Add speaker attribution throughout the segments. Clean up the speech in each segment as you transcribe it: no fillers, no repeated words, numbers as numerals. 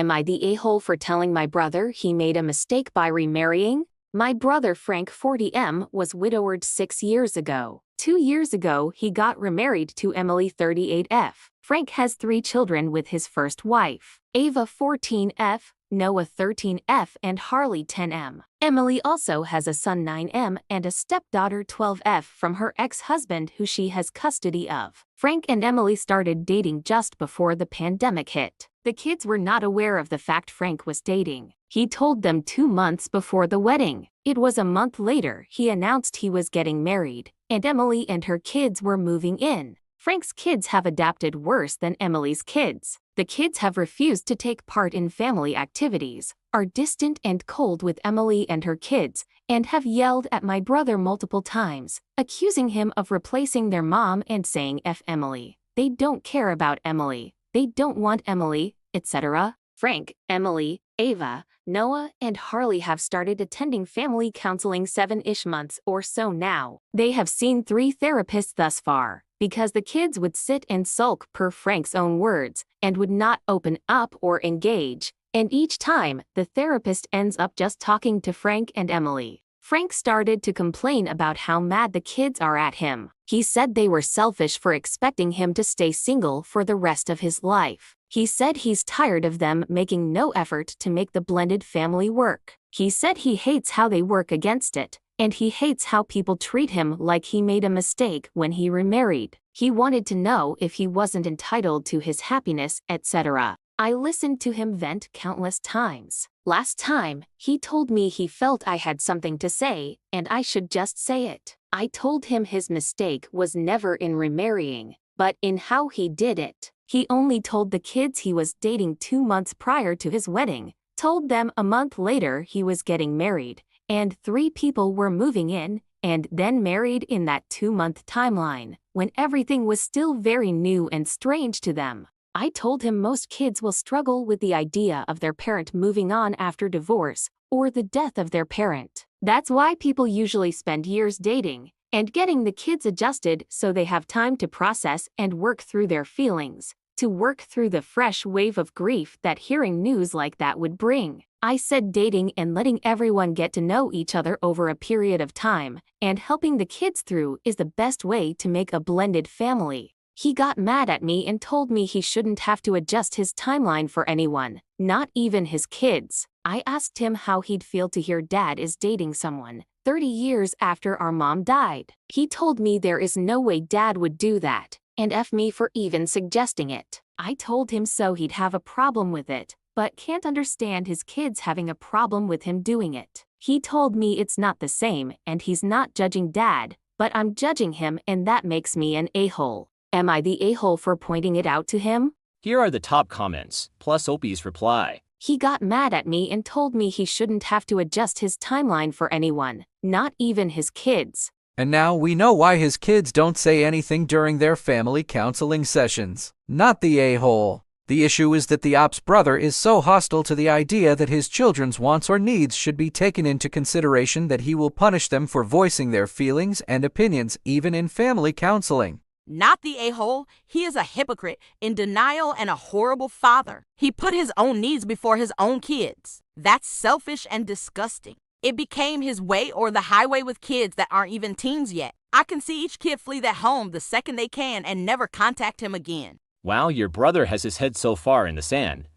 Speaker 1: Am I the a-hole for telling my brother he made a mistake by remarrying? My brother Frank 40M was widowed 6 years ago. 2 years ago he got remarried to Emily 38F. Frank has 3 children with his first wife, Ava 14F, Noah 13F and Harley 10M. Emily also has a son 9M and a stepdaughter 12F from her ex-husband who she has custody of. Frank and Emily started dating just before the pandemic hit. The kids were not aware of the fact Frank was dating. He told them 2 months before the wedding. It was a month later he announced he was getting married, and Emily and her kids were moving in. Frank's kids have adapted worse than Emily's kids. The kids have refused to take part in family activities, are distant and cold with Emily and her kids, and have yelled at my brother multiple times, accusing him of replacing their mom and saying F Emily. They don't care about Emily. They don't want Emily, etc. Frank, Emily, Ava, Noah, and Harley have started attending family counseling 7-ish months or so now. They have seen 3 therapists thus far, because the kids would sit and sulk per Frank's own words, and would not open up or engage, and each time, the therapist ends up just talking to Frank and Emily. Frank started to complain about how mad the kids are at him. He said they were selfish for expecting him to stay single for the rest of his life. He said he's tired of them making no effort to make the blended family work. He said he hates how they work against it, and he hates how people treat him like he made a mistake when he remarried. He wanted to know if he wasn't entitled to his happiness, etc. I listened to him vent countless times. Last time, he told me he felt I had something to say, and I should just say it. I told him his mistake was never in remarrying, but in how he did it. He only told the kids he was dating 2 months prior to his wedding, told them a month later he was getting married, and 3 people were moving in, and then married in that 2-month timeline, when everything was still very new and strange to them. I told him most kids will struggle with the idea of their parent moving on after divorce or the death of their parent. That's why people usually spend years dating and getting the kids adjusted so they have time to process and work through their feelings, to work through the fresh wave of grief that hearing news like that would bring. I said dating and letting everyone get to know each other over a period of time and helping the kids through is the best way to make a blended family. He got mad at me and told me he shouldn't have to adjust his timeline for anyone, not even his kids. I asked him how he'd feel to hear Dad is dating someone 30 years after our mom died. He told me there is no way Dad would do that, and F me for even suggesting it. I told him so he'd have a problem with it, but can't understand his kids having a problem with him doing it. He told me it's not the same and he's not judging Dad, but I'm judging him and that makes me an a-hole. Am I the a-hole for pointing it out to him?
Speaker 2: Here are the top comments, plus Opie's reply.
Speaker 1: He got mad at me and told me he shouldn't have to adjust his timeline for anyone, not even his kids.
Speaker 3: And now we know why his kids don't say anything during their family counseling sessions. Not the a-hole. The issue is that the op's brother is so hostile to the idea that his children's wants or needs should be taken into consideration that he will punish them for voicing their feelings and opinions even in family counseling.
Speaker 4: Not the a-hole. He is a hypocrite, in denial, and a horrible father. He put his own needs before his own kids. That's selfish and disgusting. It became his way or the highway with kids that aren't even teens yet. I can see each kid flee that home the second they can and never contact him again.
Speaker 2: Wow, your brother has his head so far in the sand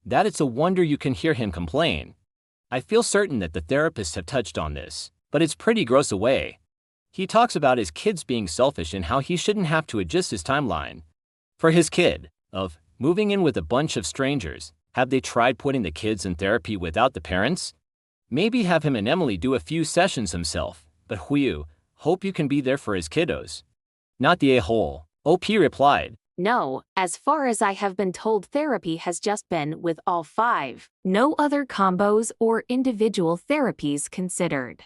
Speaker 2: that it's a wonder you can hear him complain. I feel certain that the therapists have touched on this, but it's pretty gross away. He talks about his kids being selfish and how he shouldn't have to adjust his timeline for his kid of moving in with a bunch of strangers. Have they tried putting the kids in therapy without the parents? Maybe have him and Emily do a few sessions himself, but whew, hope you can be there for his kiddos. Not the a-hole. OP replied,
Speaker 1: No, as far as I have been told, therapy has just been with all 5. No other combos or individual therapies considered.